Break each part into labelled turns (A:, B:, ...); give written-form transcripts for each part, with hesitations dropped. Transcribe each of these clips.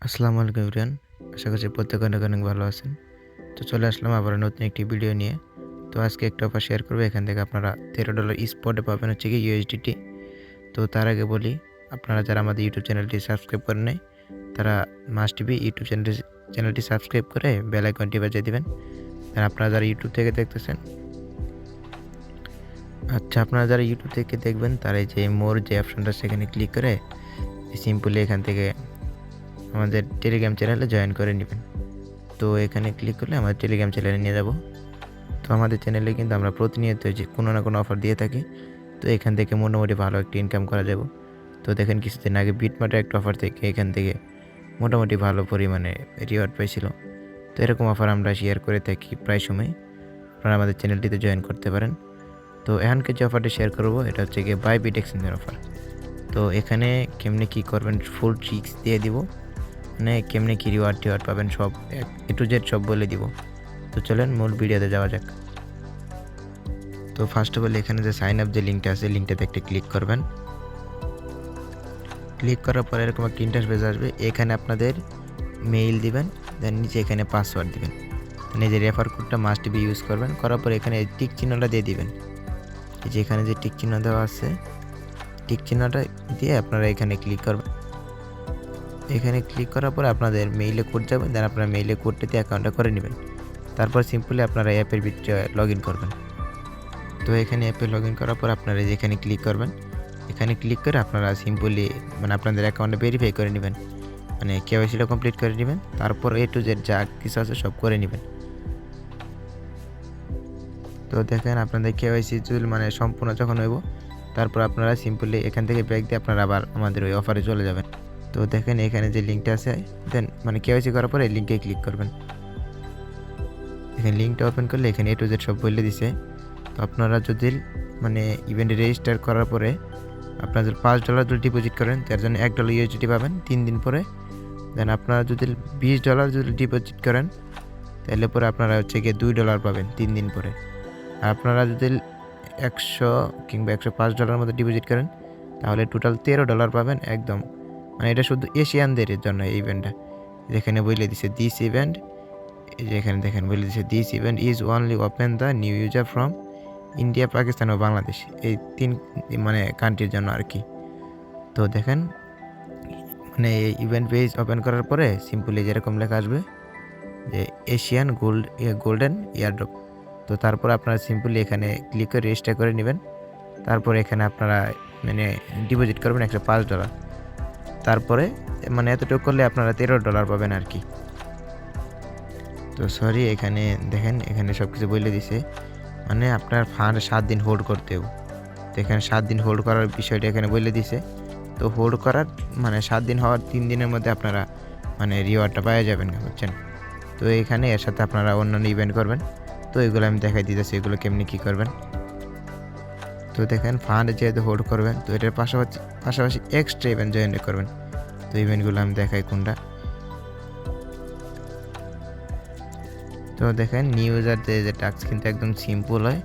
A: আসসালামু আলাইকুম এভরিওয়ান। আশা করছি প্রত্যেকে অনেক অনেক ভালো আছেন। তো চলে আসলাম আবার নতুন একটি ভিডিও নিয়ে। তো আজকে একটা অফার শেয়ার করব। এখান থেকে আপনারা $13 স্পটে পাবেন হচ্ছে কি USDT। তো তার আগে বলি, আপনারা যারা আমাদের ইউটিউব চ্যানেলটি সাবস্ক্রাইব করেন নাই তারা মাস্ট বি ইউটিউব চ্যানেলটি সাবস্ক্রাইব করে বেল আইকনটি বাজিয়ে দিবেন। আর আপনারা যারা ইউটিউব থেকে দেখতেছেন, আপনারা যারা ইউটিউব থেকে দেখবেন তারা এই যে মোর যে অপশনটা সেখানে ক্লিক করে সিম্পলি এখান থেকে আমাদের টেলিগ্রাম চ্যানেলে জয়েন করে নেবেন। তো এখানে ক্লিক করলে আমাদের টেলিগ্রাম চ্যানেলে নিয়ে যাব। তো আমাদের চ্যানেলে কিন্তু আমরা প্রতিনিয়ত যে কোনো না কোনো অফার দিয়ে থাকি। তো এখান থেকে মোটামুটি ভালো একটা ইনকাম করা যাব। তো দেখেন কিছুদিন আগে বিটমার্টের একটা অফার থেকে এখান থেকে মোটামুটি ভালো পরিমাণে রিওয়ার্ড পাইছিল। তো এরকম অফার আমরা শেয়ার করে থাকি প্রায় সময়। আপনারা আমাদের চ্যানেলটিতে জয়েন করতে পারেন। তো এখানকে যে অফারটি শেয়ার করব এটা হচ্ছে গিয়ে বাইবিট এক্সচেঞ্জের অফার। তো এখানে কেমনে কী করবেন ফুল ট্রিক্স দিয়ে দিব, মানে কেমনে কী রিওয়ার্ড পাবেন সব A to Z সব বলে দিব। তো চলেন মূল ভিডিওতে যাওয়া যাক। তো ফার্স্ট অফ অল এখানে যে সাইন আপ যে লিঙ্কটা আছে, লিঙ্কটাতে একটা ক্লিক করবেন। ক্লিক করার পরে এরকম একটা ইন্টারফেস আসবে। এখানে আপনাদের মেইল দিবেন, দেন নিচে এখানে পাসওয়ার্ড দিবেন। দেন এই যে রেফার কোডটা মাস্ট বি ইউজ করবেন। করার পরে এখানে টিক চিহ্নটা দিয়ে দিবেন। এই যে এখানে যে টিক চিহ্ন দেওয়া আছে, টিক চিহ্নটা দিয়ে আপনারা এখানে ক্লিক করবেন। এখানে ক্লিক করার পরে আপনাদের মেইলে কোড যাবে, দেন আপনারা মেইলে কোডটা দিয়ে অ্যাকাউন্টটা করে নেবেন। তারপর সিম্পলি আপনারা অ্যাপের ভিতরে লগ ইন করবেন। তো এখানে অ্যাপে লগ ইন করার পর আপনারা যেখানে ক্লিক করবেন, এখানে ক্লিক করে আপনারা সিম্পলি মানে আপনাদের অ্যাকাউন্টে ভেরিফাই করে নেবেন, মানে কেওয়াইসিটা কমপ্লিট করে নেবেন। তারপর A to Z যা কিছু আছে সব করে নেবেন। তো দেখেন আপনাদের কেওয়াইসি মানে সম্পূর্ণ যখন হইব, তারপর আপনারা সিম্পলি এখান থেকে ব্যাক দিয়ে আপনারা আবার আমাদের ওই অফারে চলে যাবেন। তো দেখেন এখানে যে লিঙ্কটা আছে, দেন মানে কেওয়াইসি করার পরে লিঙ্কে ক্লিক করবেন। এখানে লিঙ্কটা ওপেন করলে এখানে A to Z সব বলে দিছে। তো আপনারা যদি মানে ইভেন্টে রেজিস্টার করার পরে আপনারা যদি $5 যদি ডিপোজিট করেন তার জন্য $1 USDT পাবেন 3 দিন পরে। দেন আপনারা যদি $20 যদি ডিপোজিট করেন তাহলে পরে আপনারা হচ্ছে গিয়ে $2 পাবেন 3 দিন পরে। আর আপনারা যদি 100 কিংবা $105 মতো ডিপোজিট করেন তাহলে টোটাল $13 পাবেন একদম। মানে এটা শুধু এশিয়ানদের জন্য এই ইভেন্টটা। যেখানে বলে দিছে দিস ইভেন্ট, এই যে এখানে দেখেন বলে দিছে this event is only open the new user from India, Pakistan ও বাংলাদেশ, এই 3 মানে কান্ট্রির জন্য আর কি। তো দেখেন মানে এই ইভেন্ট পেজ ওপেন করার পরে সিম্পলি যেরকম লেখা আসবে যে এশিয়ান গোল্ডেন ইয়ারড্রপ। তো তারপর আপনারা সিম্পলি এখানে ক্লিক করে রেজিস্টার করে নেবেন। তারপর এখানে আপনারা মানে ডিপোজিট করবেন $105। তারপরে মানে এতটুকু করলে আপনারা $13 পাবেন আর কি। তো সরি, এখানে দেখেন এখানে সব কিছু বলে দিছে, মানে আপনার ফান্ড 7 দিন হোল্ড করতে হবে। তো এখানে 7 দিন হোল্ড করার বিষয়টা এখানে বলে দিছে। তো হোল্ড করার মানে 7 দিন হওয়ার 3 দিনের মধ্যে আপনারা মানে রিওয়ার্ডটা পেয়ে যাবেন, বুঝছেন। তো এখানে এর সাথে আপনারা অন্যান্য ইভেন্ট করবেন। তো এগুলো আমি দেখাই দিতেছি এগুলো কেমনি কী করবেন। তো দেখেন ফান্ড যেহেতু হোল্ড করবেন, তো এটার পাশাপাশি এক্সট্রা ইভেন্ট জয়েন করবেন। তো ইভেন্টগুলো আমি দেখাই কোনটা। তো দেখেন নিউ ইউজারদের যে টাস্ক কিন্তু একদম সিম্পল হয়,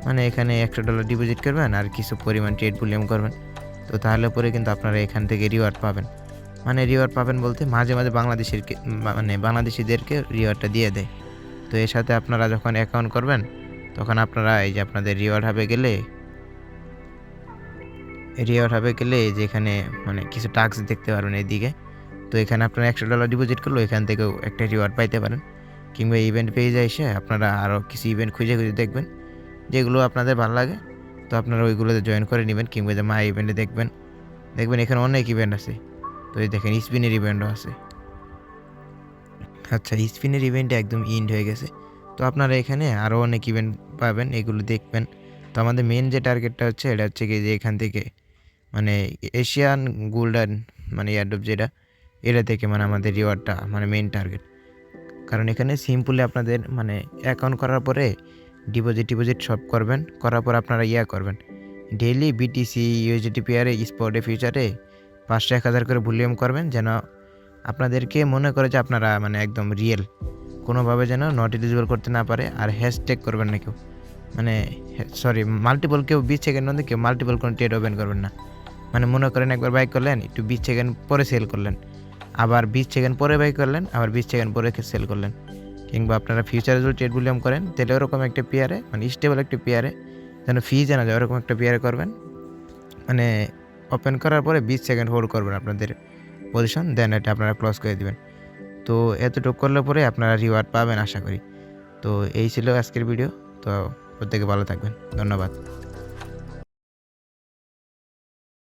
A: মানে এখানে $100 ডিপোজিট করবেন আর কিছু পরিমাণ ট্রেড ভলিউম করবেন। তো তাহলে পরে কিন্তু আপনারা এখান থেকে রিওয়ার্ড পাবেন। মানে রিওয়ার্ড পাবেন বলতে মাঝে মাঝে বাংলাদেশিদেরকে রিওয়ার্ডটা দিয়ে দেয়। তো এর সাথে আপনারা যখন অ্যাকাউন্ট করবেন তখন আপনারা এই যে আপনাদের রিওয়ার্ড হাবে গেলে যেখানে মানে কিছু টাস্ক দেখতে পারবেন এইদিকে। তো এখানে আপনারা $100 ডিপোজিট করলে এখান থেকেও একটা রিওয়ার্ড পাইতে পারেন। কিংবা ইভেন্ট পেজে এসে আপনারা আরও কিছু ইভেন্ট খুঁজে দেখবেন যেগুলো আপনাদের ভালো লাগে। তো আপনারা ওইগুলোতে জয়েন করে নেবেন। কিংবা যে মাই ইভেন্টে দেখবেন এখানে অনেক ইভেন্ট আছে। তো এই দেখেন স্পিনের ইভেন্টও আছে। স্পিনের ইভেন্টে একদম ইন্ড হয়ে গেছে। তো আপনারা এখানে আরও অনেক ইভেন্ট পাবেন, এগুলো দেখবেন। তো আমাদের মেন যে টার্গেটটা হচ্ছে এটা হচ্ছে কি যে এখান থেকে মানে এশিয়ান গোল্ডেন মানে ইয়ারড্রপ যেটা, এটা থেকে মানে আমাদের রিওয়ার্ডটা মানে মেন টার্গেট। কারণ এখানে সিম্পলি আপনাদের মানে অ্যাকাউন্ট করার পরে ডিপোজিট সব করবেন। করার পর আপনারা করবেন ডেইলি BTC USDT পেয়ারে স্পটে ফিউচারে 500-1000 করে ভলিউম করবেন, যেন আপনাদেরকে মনে করে যে আপনারা মানে একদম রিয়েল, কোনোভাবে যেন নট এলিজিবল করতে না পারে। আর হ্যাশট্যাগ করবেন না কেউ, মানে মাল্টিপল কেউ 20 সেকেন্ড মধ্যে কেউ মাল্টিপল কোনো ট্রেড ওপেন করবেন না। মানে মনে করেন একবার বাই করলেন, একটু 20 সেকেন্ড পরে সেল করলেন, আবার 20 সেকেন্ড পরে বাই করলেন, আবার 20 সেকেন্ড পরে সেল করলেন। কিংবা আপনারা ফিউচারে যদি ট্রেড ভলিউম করেন তাহলে ওরকম একটা পেয়ারে মানে স্টেবল একটা পেয়ারে যেন ফি জানা যায় ওরকম একটা পেয়ারে করবেন। মানে ওপেন করার পরে 20 সেকেন্ড হোল্ড করবেন আপনাদের পজিশন, দেন এটা আপনারা ক্লোজ করে দিবেন। তো এতটুকু করলে পরে আপনারা রিওয়ার্ড পাবেন আশা করি। তো এই ছিল আজকের ভিডিও। তো প্রত্যেকে ভালো থাকবেন, ধন্যবাদ।